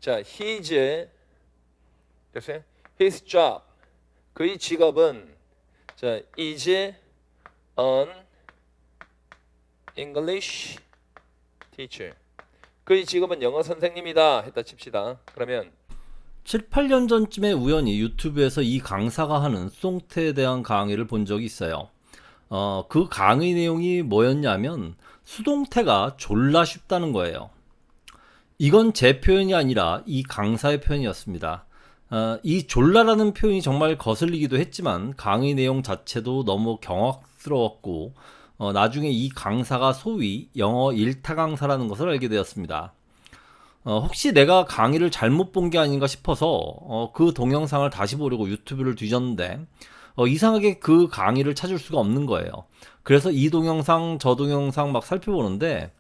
자, his job. 그의 직업은 자, is an English teacher. 그의 직업은 영어 선생님이다 했다 칩시다. 그러면 7, 8년 전쯤에 우연히 유튜브에서 이 강사가 하는 수동태에 대한 강의를 본 적이 있어요. 그 강의 내용이 뭐였냐면 수동태가 졸라 쉽다는 거예요. 이건 제 표현이 아니라 이 강사의 표현이었습니다. 이 졸라라는 표현이 정말 거슬리기도 했지만 강의 내용 자체도 너무 경악스러웠고 나중에 이 강사가 소위 영어 1타 강사라는 것을 알게 되었습니다. 혹시 내가 강의를 잘못 본 게 아닌가 싶어서 그 동영상을 다시 보려고 유튜브를 뒤졌는데 이상하게 그 강의를 찾을 수가 없는 거예요. 그래서 이 동영상 저 동영상 막 살펴보는데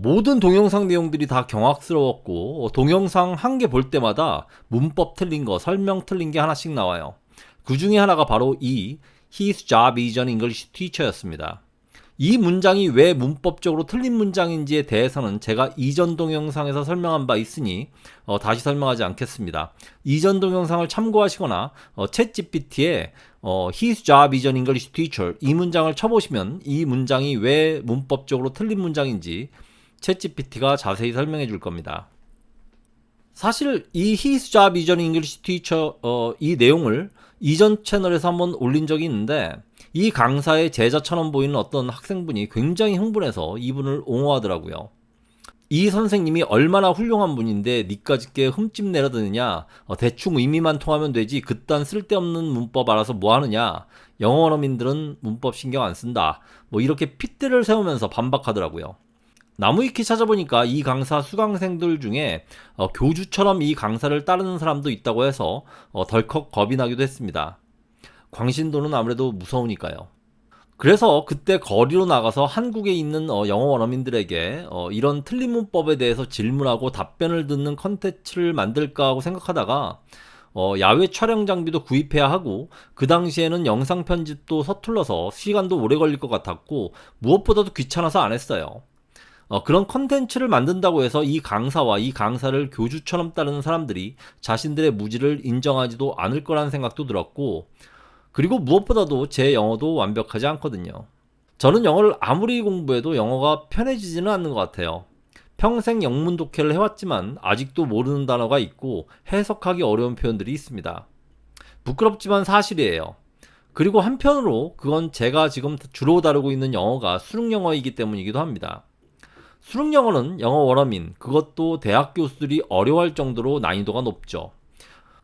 모든 동영상 내용들이 다 경악스러웠고 동영상 한 개 볼 때마다 문법 틀린 거, 설명 틀린 게 하나씩 나와요. 그 중에 하나가 바로 이 His job is an English teacher였습니다. 이 문장이 왜 문법적으로 틀린 문장인지에 대해서는 제가 이전 동영상에서 설명한 바 있으니 다시 설명하지 않겠습니다. 이전 동영상을 참고하시거나 챗GPT에 His job is an English teacher 이 문장을 쳐보시면 이 문장이 왜 문법적으로 틀린 문장인지 챗GPT가 자세히 설명해 줄 겁니다. 사실 이 His job is an English teacher 이 내용을 이전 채널에서 한번 올린 적이 있는데 이 강사의 제자처럼 보이는 어떤 학생분이 굉장히 흥분해서 이분을 옹호하더라고요. 이 선생님이 얼마나 훌륭한 분인데 니까짓게 흠집 내려드느냐, 대충 의미만 통하면 되지 그딴 쓸데없는 문법 알아서 뭐하느냐, 영어 원어민들은 문법 신경 안 쓴다, 뭐 이렇게 핏대를 세우면서 반박하더라고요. 나무위키 찾아보니까 이 강사 수강생들 중에 교주처럼 이 강사를 따르는 사람도 있다고 해서 덜컥 겁이 나기도 했습니다. 광신도는 아무래도 무서우니까요. 그래서 그때 거리로 나가서 한국에 있는 영어 원어민들에게 이런 틀린 문법에 대해서 질문하고 답변을 듣는 컨텐츠를 만들까 하고 생각하다가 야외 촬영 장비도 구입해야 하고 그 당시에는 영상 편집도 서툴러서 시간도 오래 걸릴 것 같았고 무엇보다도 귀찮아서 안 했어요. 그런 컨텐츠를 만든다고 해서 이 강사와 이 강사를 교주처럼 따르는 사람들이 자신들의 무지를 인정하지도 않을 거라는 생각도 들었고 그리고 무엇보다도 제 영어도 완벽하지 않거든요. 저는 영어를 아무리 공부해도 영어가 편해지지는 않는 것 같아요. 평생 영문 독해를 해왔지만 아직도 모르는 단어가 있고 해석하기 어려운 표현들이 있습니다. 부끄럽지만 사실이에요. 그리고 한편으로 그건 제가 지금 주로 다루고 있는 영어가 수능 영어이기 때문이기도 합니다. 수능 영어는 영어 원어민, 그것도 대학 교수들이 어려워할 정도로 난이도가 높죠.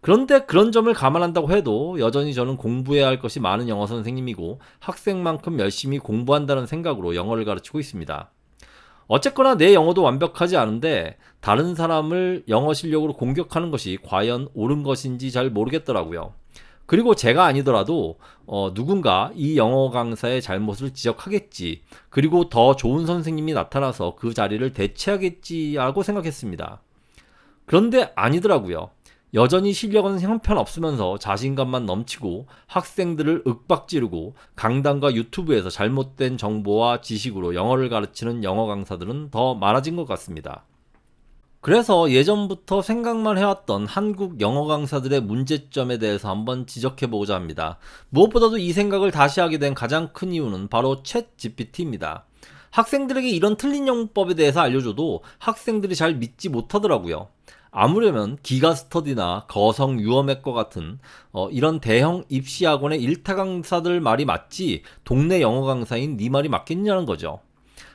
그런데 그런 점을 감안한다고 해도 여전히 저는 공부해야 할 것이 많은 영어 선생님이고 학생만큼 열심히 공부한다는 생각으로 영어를 가르치고 있습니다. 어쨌거나 내 영어도 완벽하지 않은데 다른 사람을 영어 실력으로 공격하는 것이 과연 옳은 것인지 잘 모르겠더라고요. 그리고 제가 아니더라도 누군가 이 영어 강사의 잘못을 지적하겠지. 그리고 더 좋은 선생님이 나타나서 그 자리를 대체하겠지 하고 생각했습니다. 그런데 아니더라고요. 여전히 실력은 형편없으면서 자신감만 넘치고 학생들을 윽박지르고 강당과 유튜브에서 잘못된 정보와 지식으로 영어를 가르치는 영어 강사들은 더 많아진 것 같습니다. 그래서 예전부터 생각만 해왔던 한국 영어 강사들의 문제점에 대해서 한번 지적해보고자 합니다. 무엇보다도 이 생각을 다시 하게 된 가장 큰 이유는 바로 챗 GPT입니다. 학생들에게 이런 틀린 영문법에 대해서 알려줘도 학생들이 잘 믿지 못하더라고요. 아무려면 기가 스터디나 거성 유어맥과 같은 이런 대형 입시학원의 일타 강사들 말이 맞지 동네 영어 강사인 네 말이 맞겠냐는 거죠.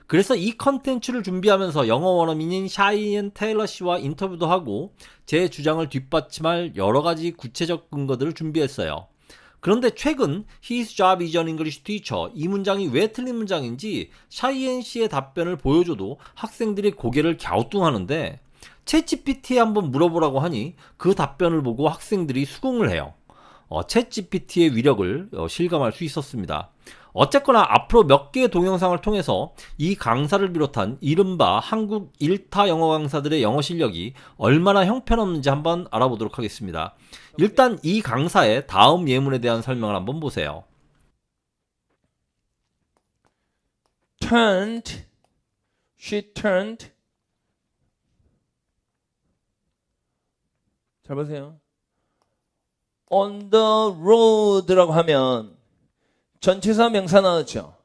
그래서 이 컨텐츠를 준비하면서 영어 원어민인 샤이앤 테일러 씨와 인터뷰도 하고 제 주장을 뒷받침할 여러 가지 구체적 근거들을 준비했어요. 그런데 최근 His job is an English teacher 이 문장이 왜 틀린 문장인지 샤이앤 씨의 답변을 보여줘도 학생들이 고개를 갸우뚱하는데 챗GPT에 한번 물어보라고 하니 그 답변을 보고 학생들이 수긍을 해요. 챗GPT의 위력을 실감할 수 있었습니다. 어쨌거나 앞으로 몇 개의 동영상을 통해서 이 강사를 비롯한 이른바 한국 1타 영어 강사들의 영어 실력이 얼마나 형편없는지 한번 알아보도록 하겠습니다. 일단 이 강사의 다음 예문에 대한 설명을 한번 보세요. turned, she turned 잘 보세요. on the road라고 하면 전치사 명사 나왔죠.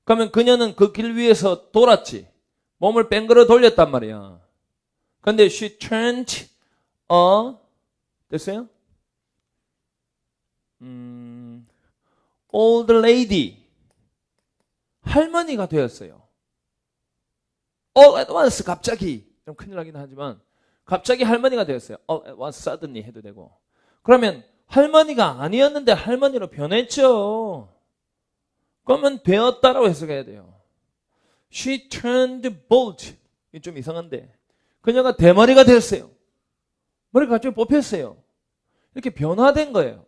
그러면 그녀는 그 길 위에서 돌았지. 몸을 뺑글어 돌렸단 말이야. 근데 she turned a 됐어요? old lady 할머니가 되었어요. all at once 갑자기 좀 큰일 나긴 하지만 갑자기 할머니가 되었어요. all at once suddenly 해도 되고. 그러면 할머니가 아니었는데 할머니로 변했죠. 그러면 되었다라고 해석해야 돼요. She turned bald. 이게 좀 이상한데 그녀가 대머리가 되었어요. 머리가 갑자기 뽑혔어요. 이렇게 변화된 거예요.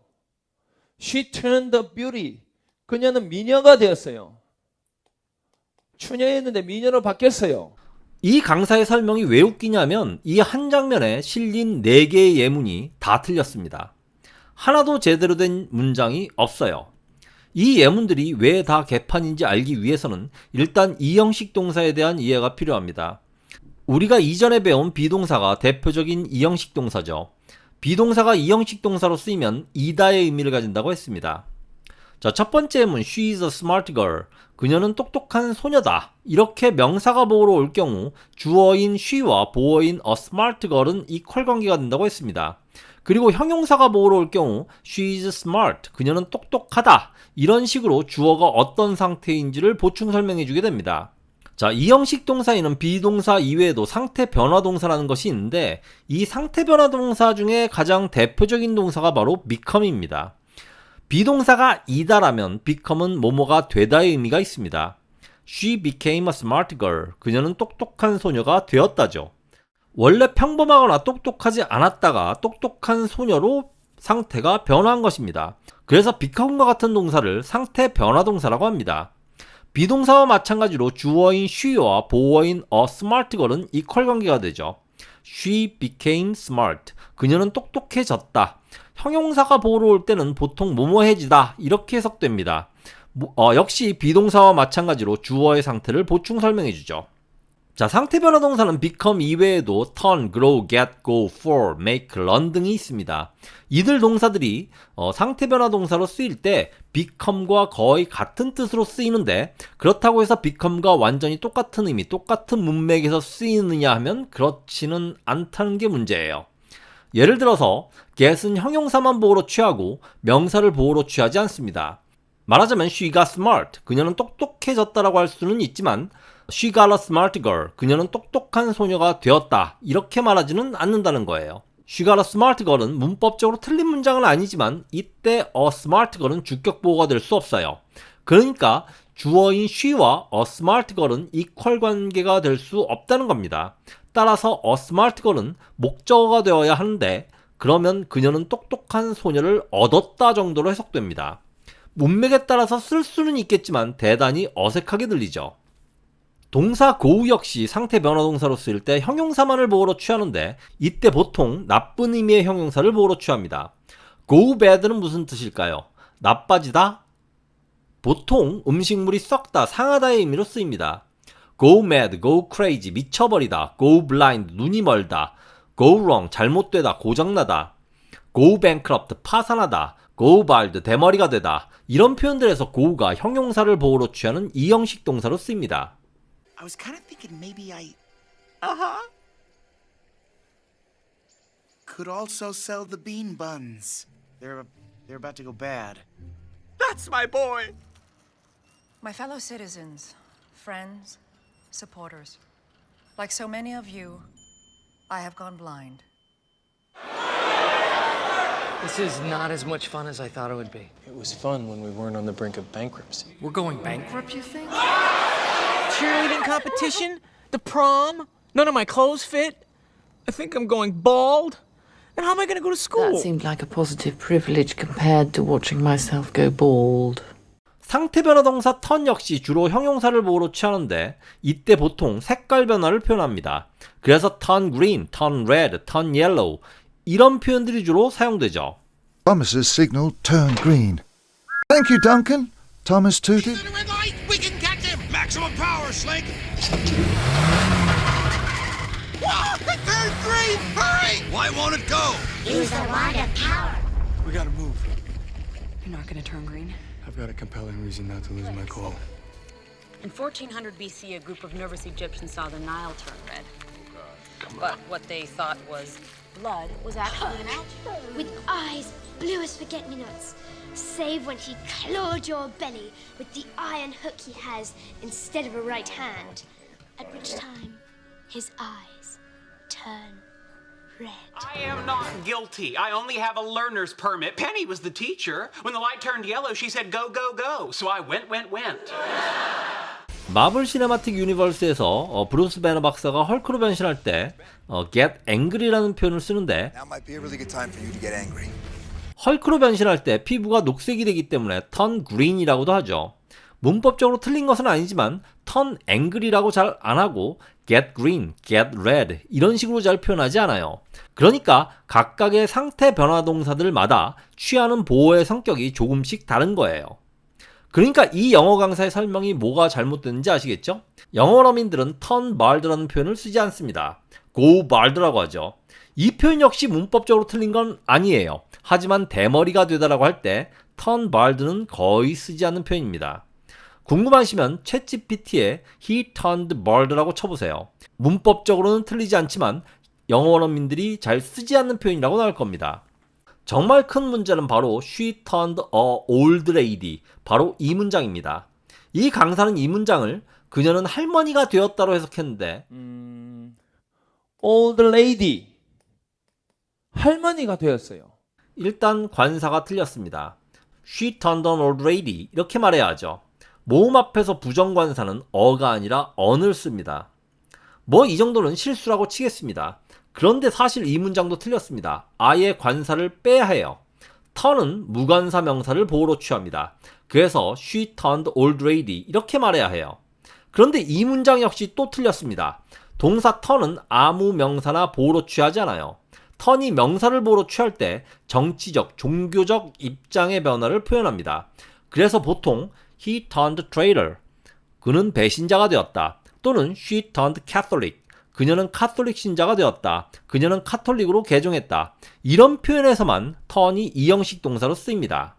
She turned a beauty. 그녀는 미녀가 되었어요. 추녀였는데 미녀로 바뀌었어요. 이 강사의 설명이 왜 웃기냐면 이 한 장면에 실린 4개의 예문이 다 틀렸습니다. 하나도 제대로 된 문장이 없어요. 이 예문들이 왜 다 개판인지 알기 위해서는 일단 이형식 동사에 대한 이해가 필요합니다. 우리가 이전에 배운 비동사가 대표적인 이형식 동사죠. 비동사가 이형식 동사로 쓰이면 이다의 의미를 가진다고 했습니다. 자, 첫 번째 예문 She is a smart girl. 그녀는 똑똑한 소녀다. 이렇게 명사가 보어로 올 경우 주어인 she와 보어인 a smart girl은 이퀄 관계가 된다고 했습니다. 그리고 형용사가 보어로 올 경우 she is smart. 그녀는 똑똑하다. 이런 식으로 주어가 어떤 상태인지를 보충 설명해 주게 됩니다. 자, 이 형식 동사에는 비동사 이외에도 상태 변화 동사라는 것이 있는데 이 상태 변화 동사 중에 가장 대표적인 동사가 바로 become입니다. 비동사가 이다라면 become은 뭐뭐가 되다의 의미가 있습니다. She became a smart girl. 그녀는 똑똑한 소녀가 되었다죠. 원래 평범하거나 똑똑하지 않았다가 똑똑한 소녀로 상태가 변화한 것입니다. 그래서 become과 같은 동사를 상태 변화 동사라고 합니다. 비동사와 마찬가지로 주어인 she와 보어인 a smart girl은 이퀄 관계가 되죠. She became smart. 그녀는 똑똑해졌다. 형용사가 보어로 올 때는 보통 뭐뭐해지다 이렇게 해석됩니다. 역시 비동사와 마찬가지로 주어의 상태를 보충 설명해 주죠. 자, 상태 변화 동사는 become 이외에도 turn, grow, get, go, for, make, run 등이 있습니다. 이들 동사들이 상태 변화 동사로 쓰일 때 become과 거의 같은 뜻으로 쓰이는데 그렇다고 해서 become과 완전히 똑같은 의미, 똑같은 문맥에서 쓰이느냐 하면 그렇지는 않다는 게 문제예요. 예를 들어서 get은 형용사만 보어로 취하고 명사를 보어로 취하지 않습니다. 말하자면 she got smart. 그녀는 똑똑해졌다라고 할 수는 있지만 she got a smart girl. 그녀는 똑똑한 소녀가 되었다. 이렇게 말하지는 않는다는 거예요. she got a smart girl은 문법적으로 틀린 문장은 아니지만 이때 a smart girl은 주격 보호가 될 수 없어요. 그러니까 주어인 she와 a smart girl은 이퀄 관계가 될 수 없다는 겁니다. 따라서 a smart girl은 목적어가 되어야 하는데 그러면 그녀는 똑똑한 소녀를 얻었다 정도로 해석됩니다. 문맥에 따라서 쓸 수는 있겠지만 대단히 어색하게 들리죠. 동사 go 역시 상태 변화 동사로 쓰일 때 형용사만을 보어로 취하는데 이때 보통 나쁜 의미의 형용사를 보어로 취합니다. go bad는 무슨 뜻일까요? 나빠지다? 보통 음식물이 썩다, 상하다의 의미로 쓰입니다. go mad, go crazy, 미쳐버리다, go blind, 눈이 멀다, go wrong, 잘못되다, 고장나다, go bankrupt, 파산하다, go bald, 대머리가 되다. 이런 표현들에서 go가 형용사를 보어로 취하는 이형식 동사로 쓰입니다. I was kind of thinking maybe I could also sell the bean buns. They're about to go bad. That's my boy! My fellow citizens, friends, supporters, like so many of you, I have gone blind. This is not as much fun as I thought it would be. It was fun when we weren't on the brink of bankruptcy. We're going bankrupt, you think? Cheerleading competition? The prom? None of my clothes fit? I think I'm going bald? And how am I going to go to school? That seemed like a positive privilege compared to watching myself go bald. 상태 변화 동사 turn 역시 주로 형용사를 보어로 취하는데 이때 보통 색깔 변화를 표현합니다. 그래서 turn green, turn red, turn yellow 이런 표현들이 주로 사용되죠. Thomas's signal turned green. Thank you, Duncan. Thomas tooted. The red light! We can catch him! Maximum power, Slink! Whoa! It turned green! Hurry! Why won't it go? Use the wand of power. We gotta move. You're not gonna turn green? I've got a compelling reason not to lose my cool. In 1400 BC, a group of nervous Egyptians saw the Nile turn red. But what they thought was blood was actually an algae. With eyes blue as forget-me-nots. Save when he clawed your belly with the iron hook he has instead of a right hand. At which time, his eyes turn red. I am not guilty. I only have a learner's permit. Penny was the teacher. When the light turned yellow, she said, go, go, go. So I went. 마블 시네마틱 유니버스에서 브루스 배너 박사가 헐크로 변신할 때 get angry라는 표현을 쓰는데 Now might be a really good time for you to get angry. 헐크로 변신할 때 피부가 녹색이 되기 때문에 turn green이라고도 하죠. 문법적으로 틀린 것은 아니지만 turn angry라고 잘 안 하고 get green, get red 이런 식으로 잘 표현하지 않아요. 그러니까 각각의 상태 변화 동사들마다 취하는 보호의 성격이 조금씩 다른 거예요. 그러니까 이 영어 강사의 설명이 뭐가 잘못됐는지 아시겠죠? 영어러민들은 turn bald라는 표현을 쓰지 않습니다. go bald라고 하죠. 이 표현 역시 문법적으로 틀린 건 아니에요. 하지만 대머리가 되다라고 할 때 turn bald는 거의 쓰지 않는 표현입니다. 궁금하시면 챗GPT에 he turned bald라고 쳐보세요. 문법적으로는 틀리지 않지만 영어원어민들이 잘 쓰지 않는 표현이라고 나올 겁니다. 정말 큰 문제는 바로 she turned a old lady, 바로 이 문장입니다. 이 강사는 이 문장을 그녀는 할머니가 되었다로 해석했는데 old lady. 할머니가 되었어요. 일단 관사가 틀렸습니다. She turned an old lady 이렇게 말해야 하죠. 모음 앞에서 부정관사는 어가 아니라 on을 씁니다. 뭐 이 정도는 실수라고 치겠습니다. 그런데 사실 이 문장도 틀렸습니다. 아예 관사를 빼야 해요. turn은 무관사 명사를 보호로 취합니다. 그래서 she turned old lady 이렇게 말해야 해요. 그런데 이 문장 역시 또 틀렸습니다. 동사 turn은 아무 명사나 보호로 취하지 않아요. turn이 명사를 보호로 취할 때 정치적, 종교적 입장의 변화를 표현합니다. 그래서 보통 he turned traitor, 그는 배신자가 되었다. 또는 she turned Catholic, 그녀는 카톨릭 신자가 되었다. 그녀는 카톨릭으로 개종했다. 이런 표현에서만 turn이 이형식 동사로 쓰입니다.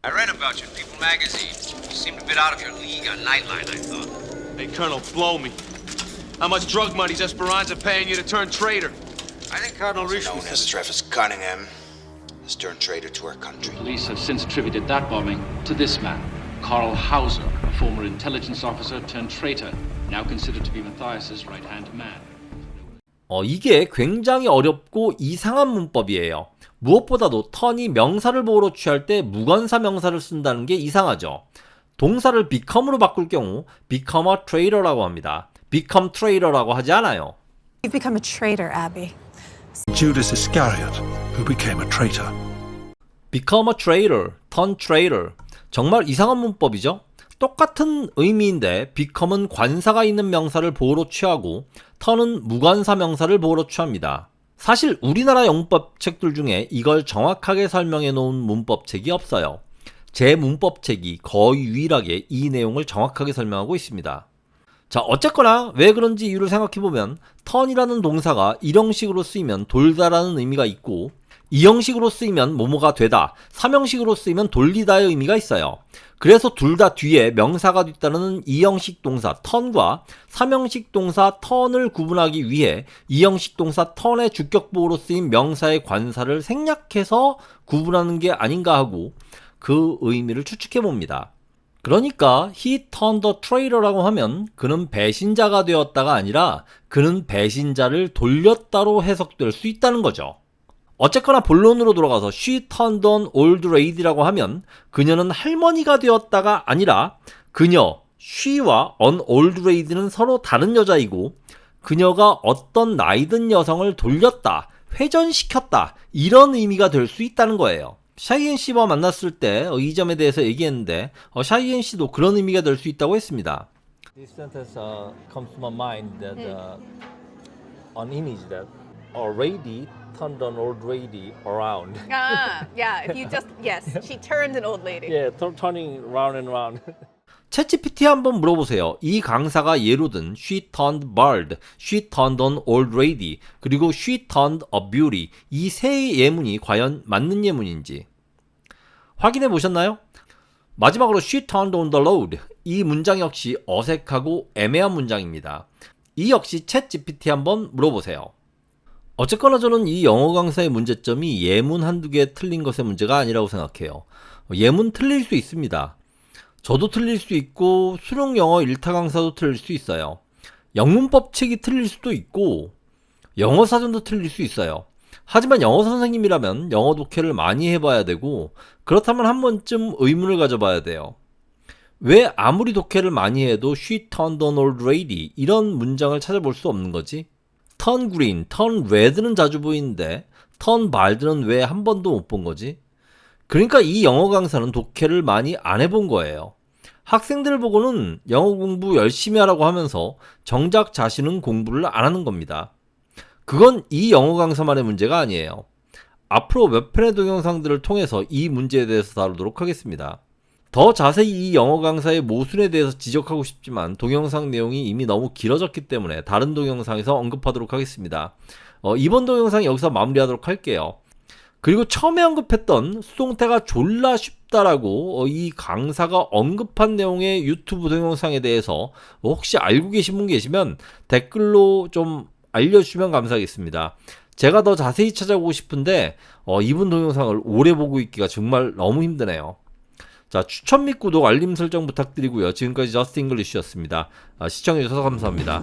I read about you in People magazine. You seemed a bit out of your league on Nightline, I thought. Hey, Colonel, blow me. How much drug money's Esperanza paying you to turn traitor? I think Cardinal Richelieu known as Travis Cunningham has turned traitor to our country. Police have since attributed that bombing to this man, Karl Hauser, a former intelligence officer turned traitor, now considered to be Matthias's right-hand man. 이게 굉장히 어렵고 이상한 문법이에요. 무엇보다도 turn이 명사를 보호로 취할 때 무관사 명사를 쓴다는 게 이상하죠. 동사를 become으로 바꿀 경우 become a traitor라고 합니다. become traitor라고 하지 않아요. You've become a traitor, Abby. Judas Iscariot, who became a traitor. become a traitor, turn traitor. 정말 이상한 문법이죠? 똑같은 의미인데 become은 관사가 있는 명사를 보호로 취하고 turn은 무관사 명사를 보호로 취합니다. 사실 우리나라 영문법책들 중에 이걸 정확하게 설명해 놓은 문법책이 없어요. 제 문법책이 거의 유일하게 이 내용을 정확하게 설명하고 있습니다. 자, 어쨌거나 왜 그런지 이유를 생각해보면 turn이라는 동사가 일형식으로 쓰이면 돌다라는 의미가 있고 이형식으로 쓰이면 뭐뭐가 되다, 삼형식으로 쓰이면 돌리다의 의미가 있어요. 그래서 둘 다 뒤에 명사가 뒤따르는 이형식 동사 turn과 삼형식 동사 turn을 구분하기 위해 이형식 동사 turn의 주격보호로 쓰인 명사의 관사를 생략해서 구분하는 게 아닌가 하고 그 의미를 추측해 봅니다. 그러니까 he turned a traitor라고 하면 그는 배신자가 되었다가 아니라 그는 배신자를 돌렸다로 해석될 수 있다는 거죠. 어쨌거나 본론으로 돌아가서 she turned an old lady라고 하면 그녀는 할머니가 되었다가 아니라 그녀, she와 an old lady는 서로 다른 여자이고 그녀가 어떤 나이든 여성을 돌렸다, 회전시켰다 이런 의미가 될 수 있다는 거예요. 샤이엔 씨와 만났을 때 이 점에 대해서 얘기했는데 샤이엔 씨도 그런 의미가 될 수 있다고 했습니다. This sentence comes to my mind that an image that a lady turned an old lady around. Yeah, if you just, yes, she turned an old lady. Yeah, turning round and round. 챗GPT 한번 물어보세요. 이 강사가 예로 든 She turned bald, She turned an old lady, 그리고 She turned a beauty. 이 세 예문이 과연 맞는 예문인지 확인해 보셨나요? 마지막으로 She turned on the road. 이 문장 역시 어색하고 애매한 문장입니다. 이 역시 챗GPT 한번 물어보세요. 어쨌거나 저는 이 영어 강사의 문제점이 예문 한두 개 틀린 것의 문제가 아니라고 생각해요. 예문 틀릴 수 있습니다. 저도 틀릴 수 있고 수능 영어 1타 강사도 틀릴 수 있어요. 영문법 책이 틀릴 수도 있고 영어 사전도 틀릴 수 있어요. 하지만 영어 선생님이라면 영어 독해를 많이 해봐야 되고 그렇다면 한 번쯤 의문을 가져봐야 돼요. 왜 아무리 독해를 많이 해도 She turned an old lady 이런 문장을 찾아볼 수 없는 거지? turn green, turn red는 자주 보이는데 turn bald는 왜 한 번도 못 본 거지? 그러니까 이 영어 강사는 독해를 많이 안 해본 거예요. 학생들 보고는 영어 공부 열심히 하라고 하면서 정작 자신은 공부를 안 하는 겁니다. 그건 이 영어 강사만의 문제가 아니에요. 앞으로 몇 편의 동영상들을 통해서 이 문제에 대해서 다루도록 하겠습니다. 더 자세히 이 영어 강사의 모순에 대해서 지적하고 싶지만 동영상 내용이 이미 너무 길어졌기 때문에 다른 동영상에서 언급하도록 하겠습니다. 이번 동영상 여기서 마무리하도록 할게요. 그리고 처음에 언급했던 수동태가 졸라 쉽다라고 이 강사가 언급한 내용의 유튜브 동영상에 대해서 혹시 알고 계신 분 계시면 댓글로 좀 알려주시면 감사하겠습니다. 제가 더 자세히 찾아보고 싶은데 이분 동영상을 오래 보고 있기가 정말 너무 힘드네요. 자, 추천 및 구독, 알림 설정 부탁드리고요. 지금까지 저스트 잉글리시였습니다. 시청해주셔서 감사합니다.